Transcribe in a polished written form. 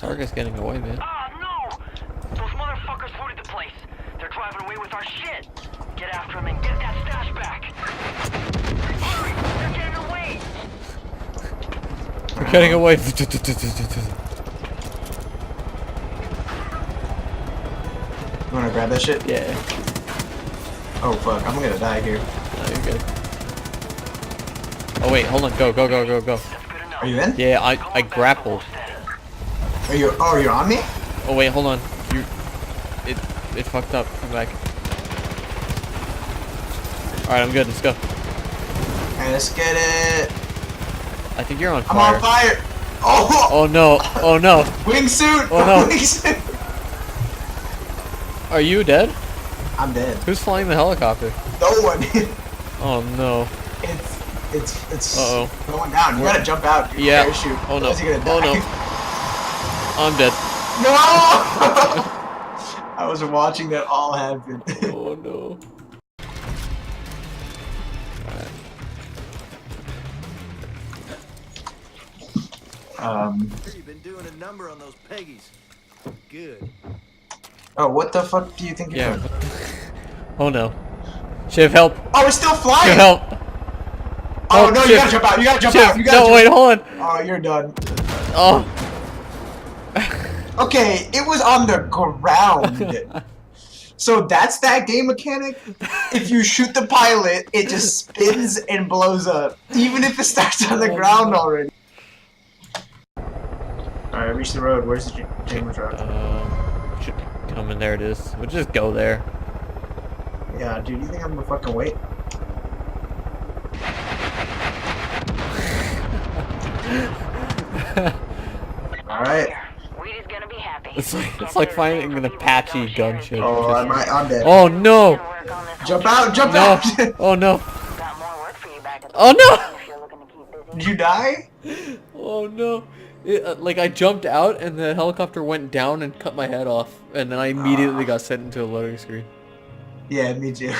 Target's getting away, man. Ah, no! Those motherfuckers looted the place. They're driving away with our shit. Get after them and get that stash back. Hurry! They're getting away! We're getting away. You wanna grab that shit? Yeah. Oh fuck, I'm gonna die here. No, you're good. Oh wait, hold on. Go. That's good enough. Are you in? Yeah, I grappled. Are you? Oh, you're on me? Oh wait, hold on. It fucked up. Come back. Alright, I'm good. Let's go. Okay, let's get it. I think you're on I'm fire. on fire. Oh! Oh no. Oh no. Wingsuit! Oh, no. Wingsuit! Are you dead? I'm dead. Who's flying the helicopter? No one. Oh no. It's Uh-oh. going down. You gotta jump out. Dude. Yeah. Parachute. Oh no. Otherwise you're gonna Oh die. no. I'm dead. No! I was watching that all happen. Oh no. You've been doing a number on those Peggies. Good. Oh, what the fuck do you think you're Yeah. doing? Oh no. Shiv, help. Oh, it's still flying! Shiv, help. Oh, Oh, no, you Shiv. gotta jump out. You gotta jump Shiv, out. You gotta no, jump wait, hold on. Oh, you're done. Oh. Okay, it was on the ground. So that's that game mechanic? If you shoot the pilot, it just spins and blows up. Even if it starts on the ground already. Alright, reach the road. Where's the chamber truck? Should come in. There it is. We'll just go there. Yeah, dude, you think I'm gonna fucking wait? Alright. Wheaty's gonna be happy. It's like finding an Apache gunship. Oh, I'm dead. Oh no! Jump out! Jump No! out! Oh no! Got more work for you back at the Oh no! if you're looking to keep busy. Did you die? Oh no! Like I jumped out and the helicopter went down and cut my head off, and then I immediately got sent into a loading screen. Yeah, me too.